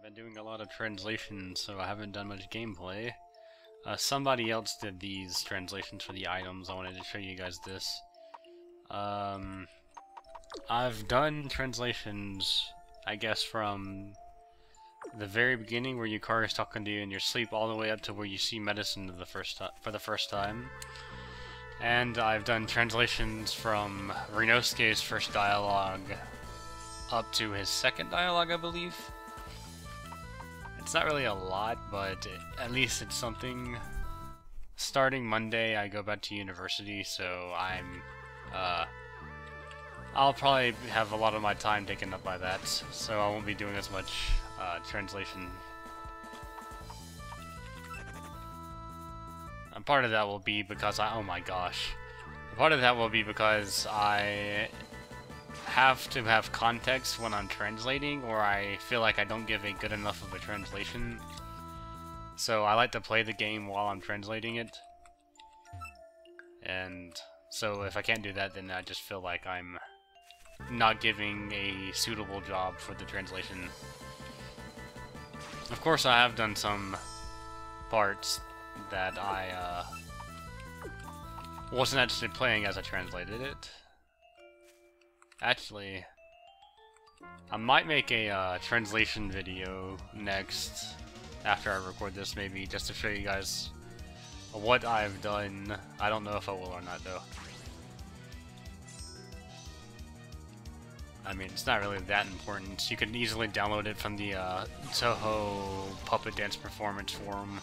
I've been doing a lot of translations, so I haven't done much gameplay. Somebody else did these translations for the items. I wanted to show you guys this. I've done translations, I guess, from the very beginning where Yukari is talking to you in your sleep all the way up to where you see medicine for the first time. And I've done translations from Rinosuke's first dialogue up to his second dialogue, I believe. It's not really a lot, but at least it's something. Starting Monday, I go back to university, so I'll probably have a lot of my time taken up by that, so I won't be doing as much translation. And part of that will be because oh my gosh. Part of that will be because I have to have context when I'm translating, or I feel like I don't give a good enough of a translation. So I like to play the game while I'm translating it. And so if I can't do that, then I just feel like I'm not giving a suitable job for the translation. Of course, I have done some parts that I wasn't actually playing as I translated it. Actually, I might make a translation video next, after I record this maybe, just to show you guys what I've done. I don't know if I will or not though. I mean, it's not really that important. You can easily download it from the Touhou Puppet Dance Performance forum.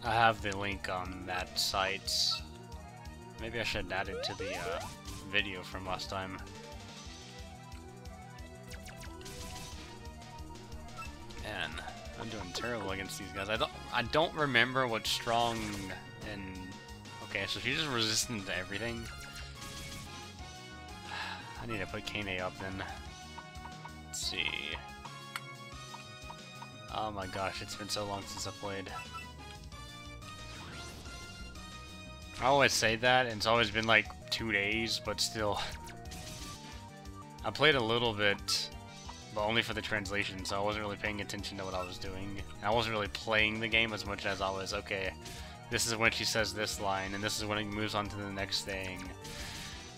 I have the link on that site. Maybe I should add it to the video from last time. Man, I'm doing terrible against these guys. I don't remember what's strong and okay, so she's just resistant to everything. I need to put Kane up then. Let's see. Oh my gosh, it's been so long since I played. I always say that, and it's always been like 2 days, but still. I played a little bit, but only for the translation, so I wasn't really paying attention to what I was doing. I wasn't really playing the game as much as I was, okay, this is when she says this line, and this is when it moves on to the next thing.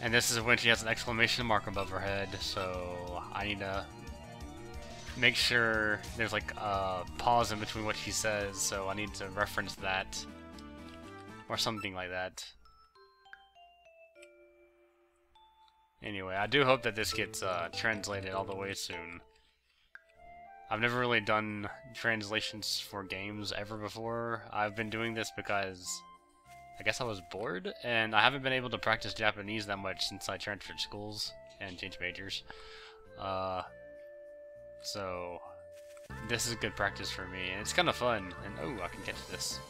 And this is when she has an exclamation mark above her head, so I need to make sure there's like a pause in between what she says, so I need to reference that. Or something like that. Anyway, I do hope that this gets translated all the way soon. I've never really done translations for games ever before. I've been doing this because I guess I was bored, and I haven't been able to practice Japanese that much since I transferred schools and changed majors. So this is good practice for me, and it's kind of fun. And oh, I can catch this.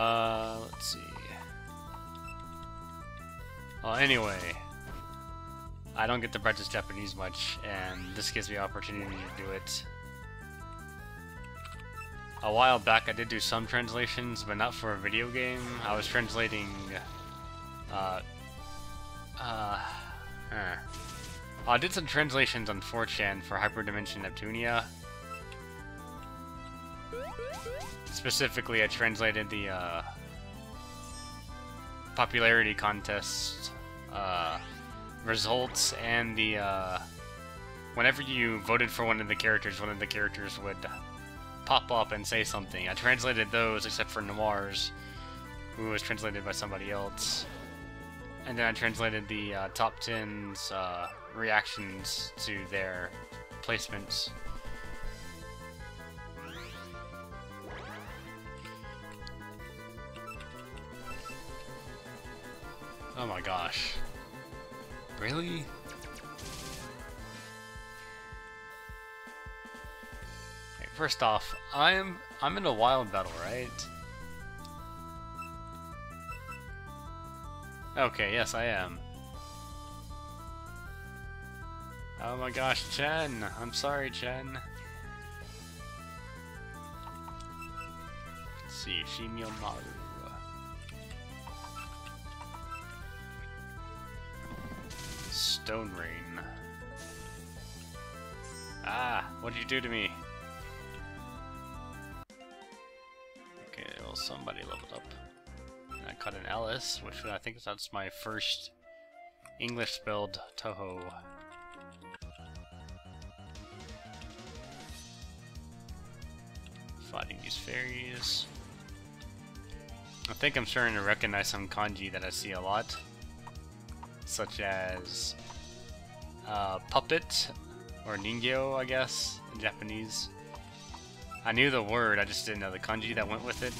Let's see. Well, anyway, I don't get to practice Japanese much, and this gives me an opportunity to do it. A while back, I did do some translations, but not for a video game. I was translating, I did some translations on 4chan for Hyperdimension Neptunia. Specifically, I translated the popularity contest results, and the whenever you voted for one of the characters would pop up and say something. I translated those, except for Noir's, who was translated by somebody else. And then I translated the top 10's reactions to their placements. Oh my gosh. Really? Okay, first off, I'm in a wild battle, right? Okay, yes I am. Oh my gosh, Chen! I'm sorry, Chen. Let's see, Shimyo Maru. Stone Rain. Ah, what did you do to me? Okay, well, somebody leveled up. And I caught an Alice, which I think that's my first English spelled Touhou. Fighting these fairies. I think I'm starting to recognize some kanji that I see a lot, such as puppet, or ningyo, I guess, in Japanese. I knew the word, I just didn't know the kanji that went with it.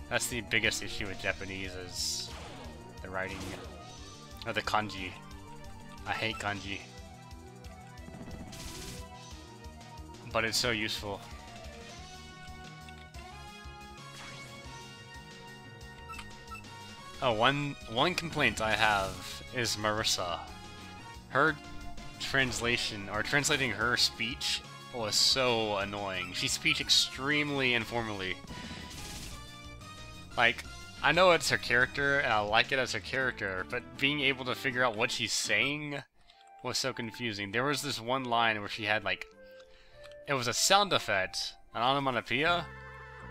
That's the biggest issue with Japanese, is the writing, or the kanji. I hate kanji. But it's so useful. Oh, one complaint I have is Marissa. Her translation, or translating her speech, was so annoying. She speaks extremely informally. Like, I know it's her character, and I like it as her character, but being able to figure out what she's saying was so confusing. There was this one line where she had, like, it was a sound effect, an onomatopoeia,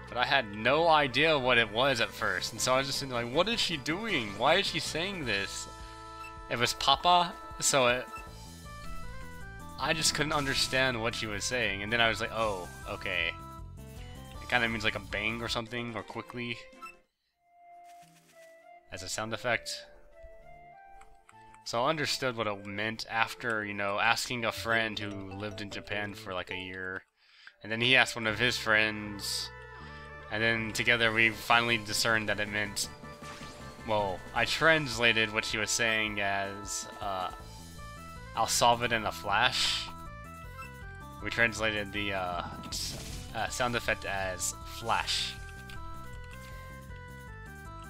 but I had no idea what it was at first, and so I was just like, what is she doing? Why is she saying this? It was Papa, so I just couldn't understand what she was saying, and then I was like, oh, okay. It kind of means like a bang or something, or quickly, as a sound effect. So I understood what it meant after, you know, asking a friend who lived in Japan for like a year, and then he asked one of his friends, and then together we finally discerned that it meant, well, I translated what she was saying as, I'll solve it in a flash. We translated the sound effect as flash.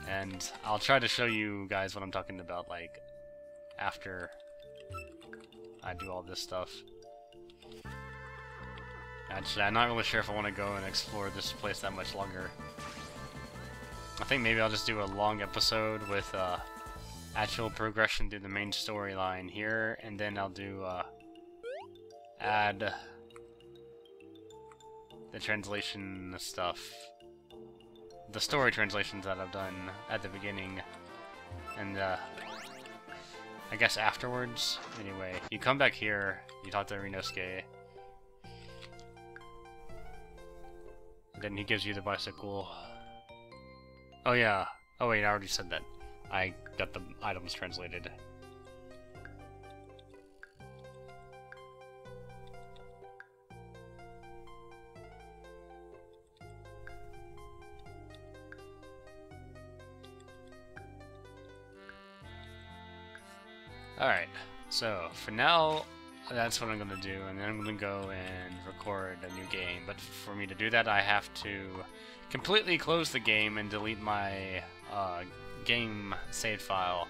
And I'll try to show you guys what I'm talking about, like, after I do all this stuff. Actually, I'm not really sure if I want to go and explore this place that much longer. I think maybe I'll just do a long episode with actual progression through the main storyline here, and then I'll do add the translation stuff, the story translations that I've done at the beginning, and I guess afterwards. Anyway, you come back here, you talk to Rinosuke, then he gives you the bicycle. Oh yeah. Oh wait, I already said that. I got the items translated. Alright, so for now, that's what I'm going to do, and then I'm going to go and record a new game. But for me to do that, I have to completely close the game and delete my game save file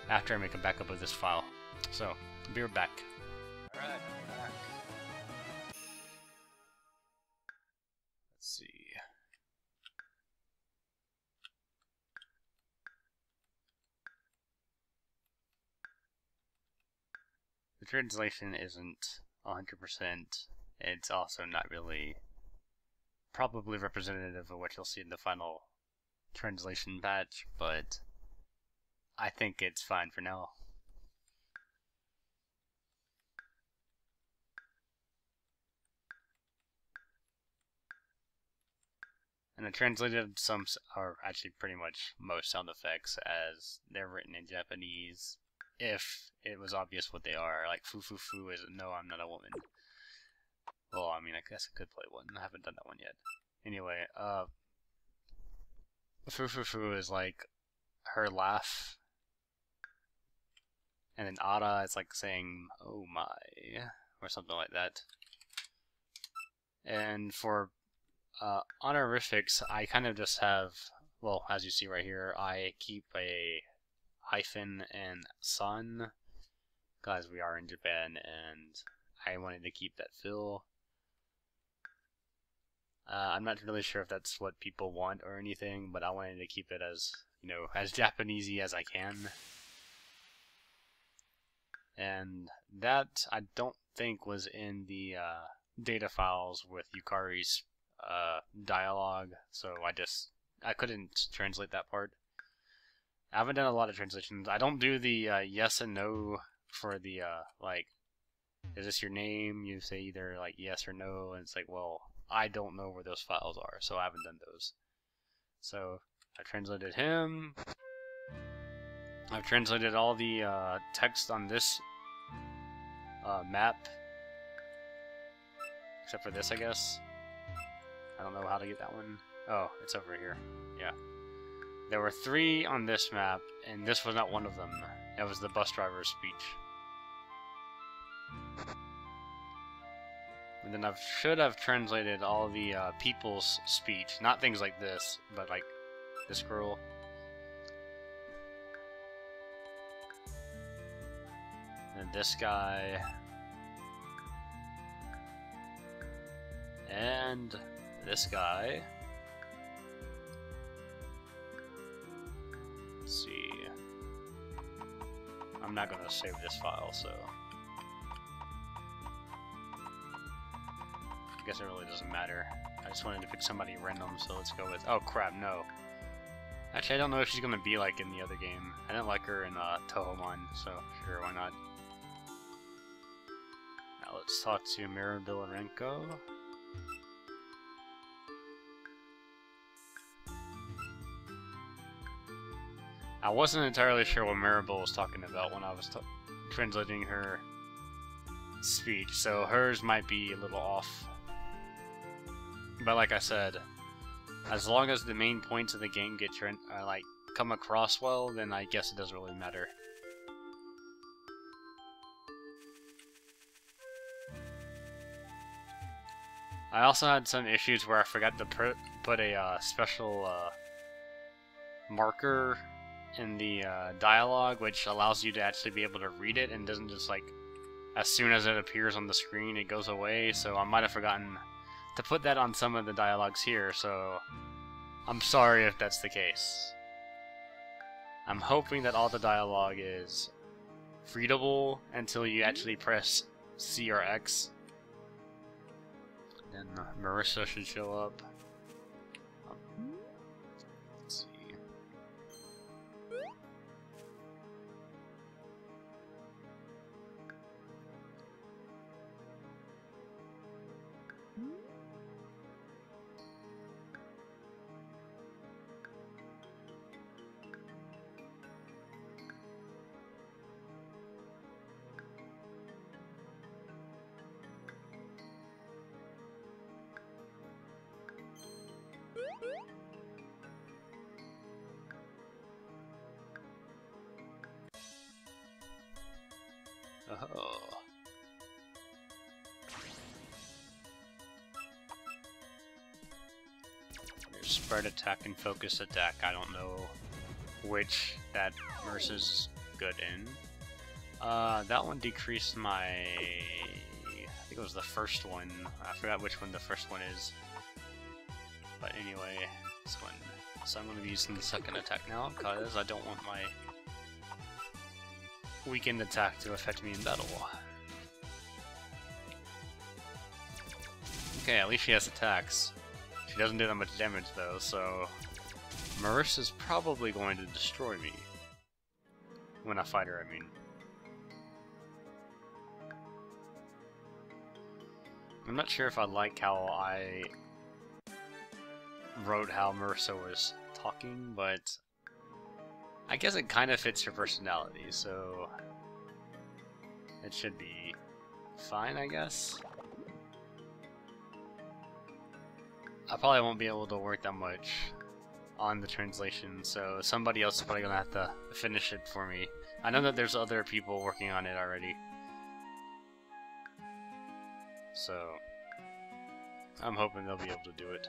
after I make a backup of this file. So, be right back. Alright, I'm back. Let's see. The translation isn't 100%. It's also not really probably representative of what you'll see in the final translation patch, but I think it's fine for now. And I translated some, or actually pretty much most sound effects as they're written in Japanese, if it was obvious what they are. Like foo foo foo is no, I'm not a woman. Well, I mean, I guess I could play one. I haven't done that one yet. Anyway, foo foo foo is like her laugh, and then ara is like saying "oh my" or something like that. And for honorifics, I kind of just have, well, as you see right here, I keep a hyphen and san, because we are in Japan, and I wanted to keep that fill. I'm not really sure if that's what people want or anything, but I wanted to keep it as, you know, as Japanesey as I can. And that I don't think was in the data files with Yukari's dialogue, so I couldn't translate that part. I haven't done a lot of translations. I don't do the yes and no for the like, is this your name? You say either like yes or no, and it's like, well, I don't know where those files are, so I haven't done those. So I translated him. I've translated all the text on this map, except for this, I guess. I don't know how to get that one. Oh, it's over here. Yeah. There were 3 on this map, and this was not one of them. It was the bus driver's speech. And then I should have translated all the people's speech. Not things like this, but like this girl. And this guy. And this guy. Let's see. I'm not going to save this file, so I guess it really doesn't matter. I just wanted to pick somebody random, so let's go with... Oh crap, no. Actually, I don't know if she's going to be like in the other game. I didn't like her in Touhou, so sure, why not? Now let's talk to Mirabilarenko. I wasn't entirely sure what Maribel was talking about when I was translating her speech, so hers might be a little off. But like I said, as long as the main points of the game get like come across well, then I guess it doesn't really matter. I also had some issues where I forgot to put a special marker in the dialogue, which allows you to actually be able to read it and doesn't just like, as soon as it appears on the screen, it goes away. So I might have forgotten to put that on some of the dialogues here, so I'm sorry if that's the case. I'm hoping that all the dialogue is readable until you actually press C or X. Then Marissa should show up. Let's see. Oh. There's spread attack and focus attack. I don't know which that Mercer's good in. That one decreased my... I think it was the first one. I forgot which one the first one is. But anyway, this one. So I'm going to be using the second attack now, because I don't want my weakened attack to affect me in battle. Okay, at least she has attacks. She doesn't do that much damage though, so Marissa's probably going to destroy me. When I fight her, I mean. I'm not sure if I like how I wrote how Marissa was talking, but I guess it kind of fits her personality, so it should be fine, I guess. I probably won't be able to work that much on the translation, so somebody else is probably going to have to finish it for me. I know that there's other people working on it already, so I'm hoping they'll be able to do it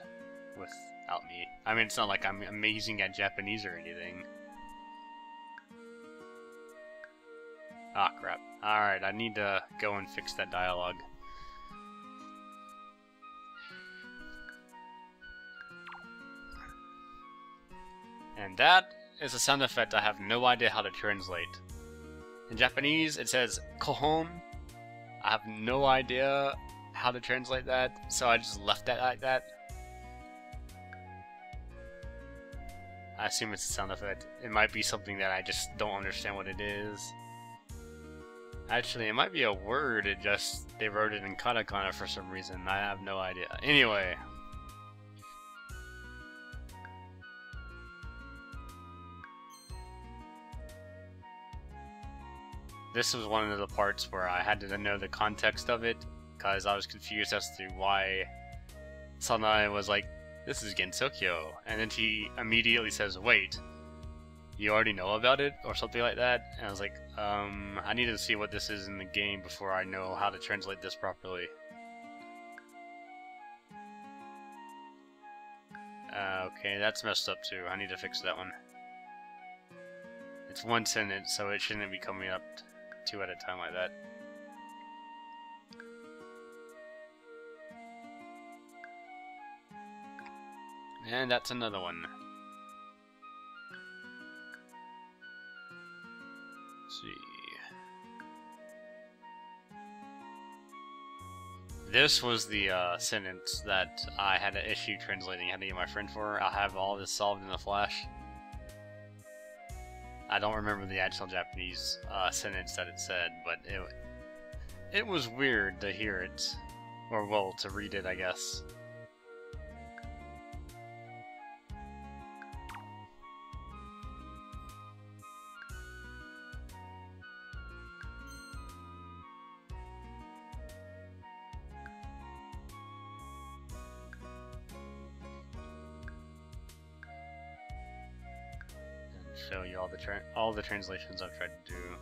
without me. I mean, it's not like I'm amazing at Japanese or anything. Ah, crap. Alright, I need to go and fix that dialogue. And that is a sound effect I have no idea how to translate. In Japanese, it says kohon. I have no idea how to translate that, so I just left that like that. I assume it's a sound effect. It might be something that I just don't understand what it is. Actually, it might be a word, it just, they wrote it in katakana for some reason. I have no idea. Anyway. This was one of the parts where I had to know the context of it, because I was confused as to why Sanae was like, this is Gensokyo, and then he immediately says, wait, you already know about it? Or something like that, and I was like, I need to see what this is in the game before I know how to translate this properly. Okay, that's messed up too, I need to fix that one. It's one sentence, so it shouldn't be coming up two at a time like that. And that's another one. Let's see. This was the sentence that I had an issue translating. I had to get my friend for. I'll have all this solved in a flash. I don't remember the actual Japanese sentence that it said, but it was weird to hear it. Or, well, to read it, I guess. Show you all the translations I've tried to do.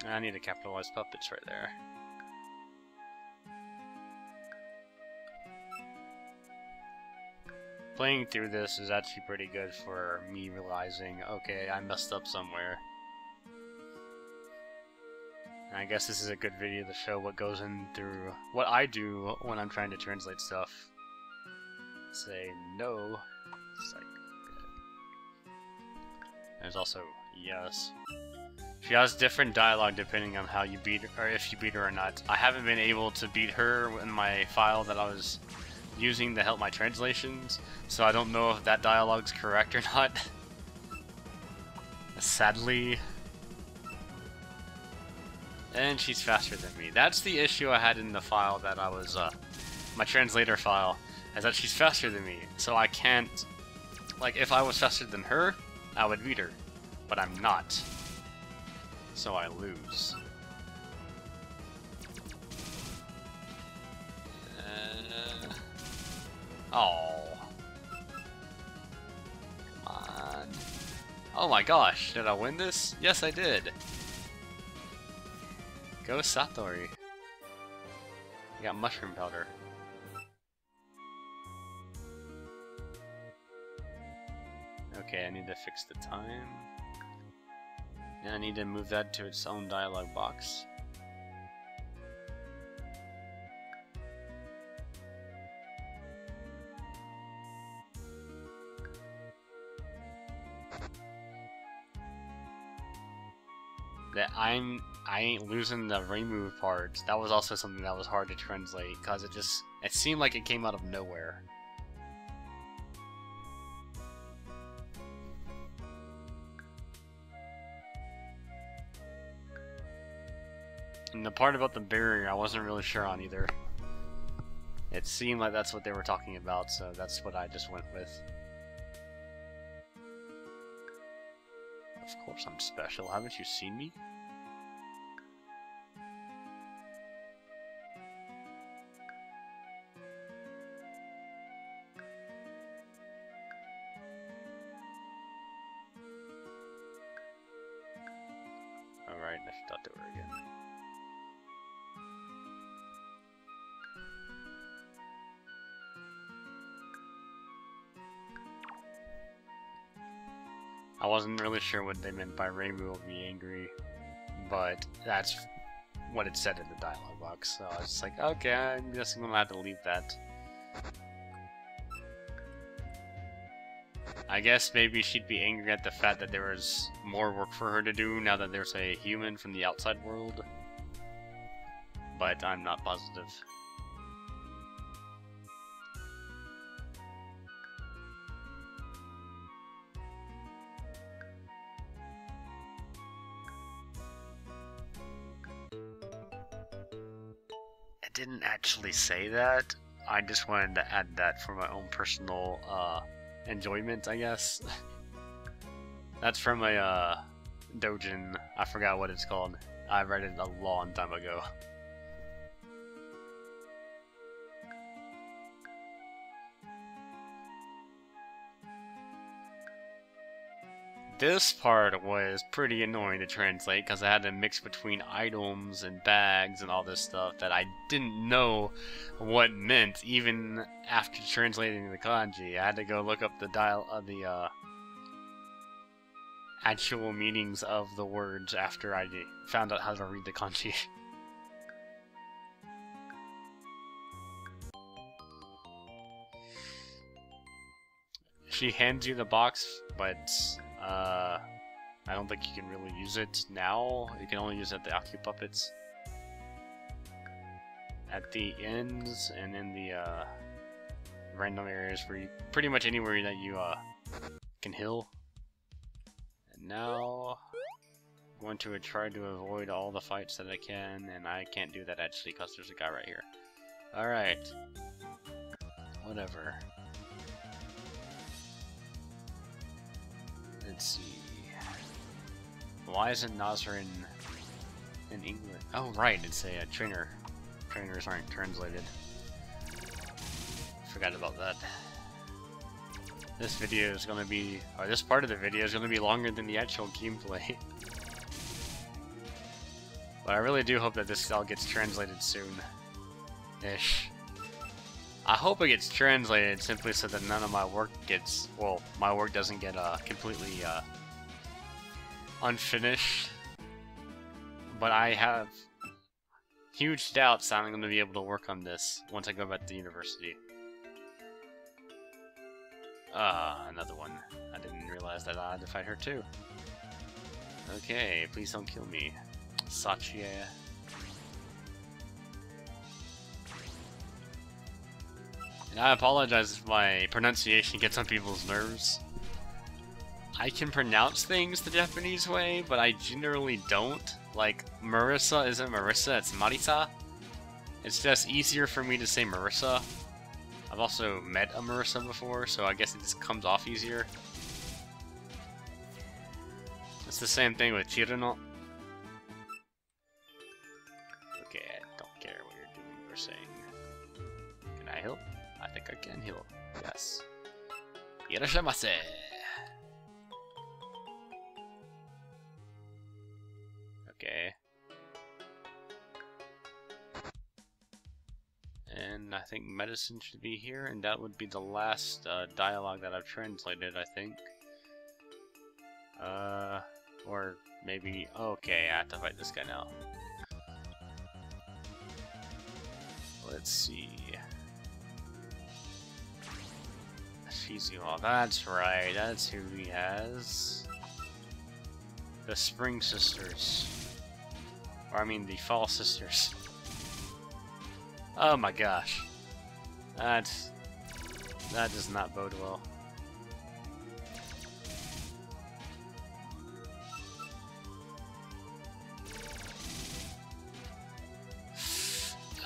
I need to capitalize puppets right there. Playing through this is actually pretty good for me realizing, okay, I messed up somewhere. I guess this is a good video to show what goes in through what I do when I'm trying to translate stuff. Say no. It's like, there's also yes. She has different dialogue depending on how you beat her, or if you beat her or not. I haven't been able to beat her in my file that I was using to help my translations, so I don't know if that dialogue's correct or not. Sadly. And she's faster than me. That's the issue I had in the file that I was, my translator file, is that she's faster than me. So I can't, like, if I was faster than her, I would beat her. But I'm not. So I lose. Oh. Come on. Oh my gosh, did I win this? Yes, I did. Go Satori. You got mushroom powder. Okay, I need to fix the time. And I need to move that to its own dialogue box. That I ain't losing the remove parts. That was also something that was hard to translate because it seemed like it came out of nowhere. And the part about the barrier I wasn't really sure on either. It seemed like that's what they were talking about, so that's what I just went with. Of course I'm special, haven't you seen me? Alright, I should talk to her again. I wasn't really sure what they meant by Rainbow will be angry, but that's what it said in the dialogue box. box, so I was just like, okay, I'm guessing I'm gonna have to leave that. I guess maybe she'd be angry at the fact that there was more work for her to do now that there's a human from the outside world. But I'm not positive. It didn't actually say that. I just wanted to add that for my own personal enjoyment, I guess. That's from a doujin. I forgot what it's called. I read it a long time ago. This part was pretty annoying to translate because I had to mix between items and bags and all this stuff that I didn't know what meant even after translating the kanji. I had to go look up the actual meanings of the words after I found out how to read the kanji. She hands you the box, but I don't think you can really use it now. You can only use it at the Ocupuppets. At the ends and in the random areas where you, pretty much anywhere that you can heal. And now I'm going to try to avoid all the fights that I can, and I can't do that actually because there's a guy right here. Alright. Whatever. Let's see. Why isn't Nasr in English? Oh, right, it's a trainer. Trainers aren't translated. Forgot about that. This video is gonna be, or this part of the video is gonna be longer than the actual gameplay. But I really do hope that this all gets translated soon-ish. I hope it gets translated simply so that none of my work gets, well, my work doesn't get completely unfinished. But I have huge doubts that I'm going to be able to work on this once I go back to university. Another one. I didn't realize that I had to fight her too. Okay, please don't kill me. Sachie. And I apologize if my pronunciation gets on people's nerves. I can pronounce things the Japanese way, but I generally don't. Like, Marissa isn't Marissa, it's Marisa. It's just easier for me to say Marissa. I've also met a Marissa before, so I guess it just comes off easier. It's the same thing with Chirino. Okay, I don't care what you're doing or saying. Can I help? I think I can heal. Yes. Yoroshimasu! Okay. And I think medicine should be here, and that would be the last dialogue that I've translated, I think. Or maybe... Okay, I have to fight this guy now. Let's see... Shizuo, that's right, that's who he has. The Spring Sisters. Or I mean the Fall Sisters. Oh my gosh. That does not bode well.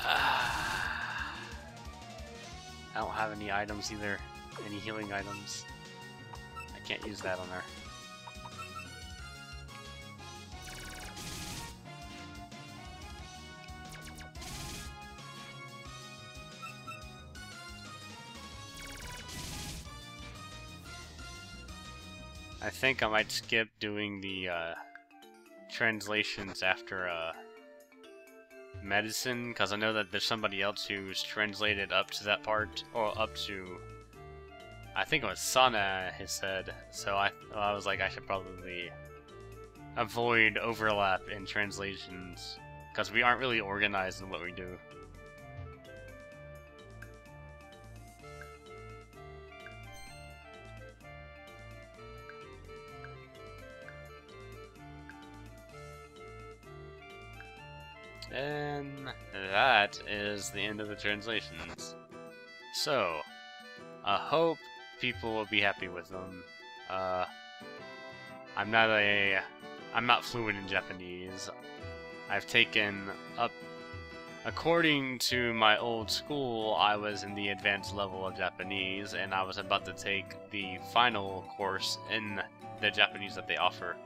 I don't have any items either. Any healing items. I can't use that on her. I think I might skip doing the translations after medicine, because I know that there's somebody else who's translated up to that part, or up to, I think it was Sana, he said, so I was like, I should probably avoid overlap in translations because we aren't really organized in what we do. And that is the end of the translations. So, I hope people will be happy with them. I'm not fluent in Japanese. I've taken up, according to my old school, I was in the advanced level of Japanese, and I was about to take the final course in the Japanese that they offer.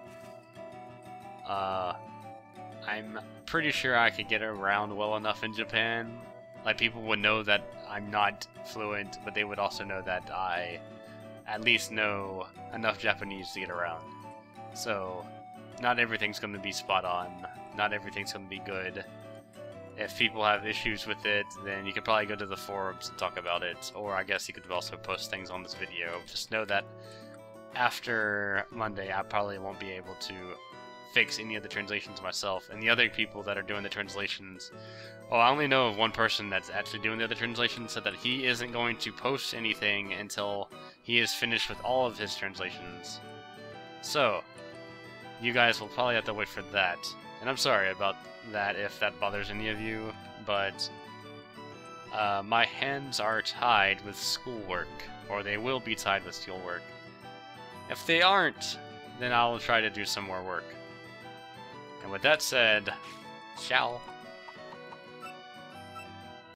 I'm pretty sure I could get around well enough in Japan. Like, people would know that I'm not fluent, but they would also know that I at least know enough Japanese to get around. So, not everything's going to be spot on. Not everything's going to be good. If people have issues with it, then you could probably go to the forums and talk about it. Or I guess you could also post things on this video. Just know that after Monday, I probably won't be able to fix any of the translations myself, and the other people that are doing the translations, well, I only know of one person that's actually doing the other translations, said that he isn't going to post anything until he is finished with all of his translations. So, you guys will probably have to wait for that, and I'm sorry about that if that bothers any of you, but my hands are tied with schoolwork, or they will be tied with schoolwork. If they aren't, then I'll try to do some more work. And with that said, ciao.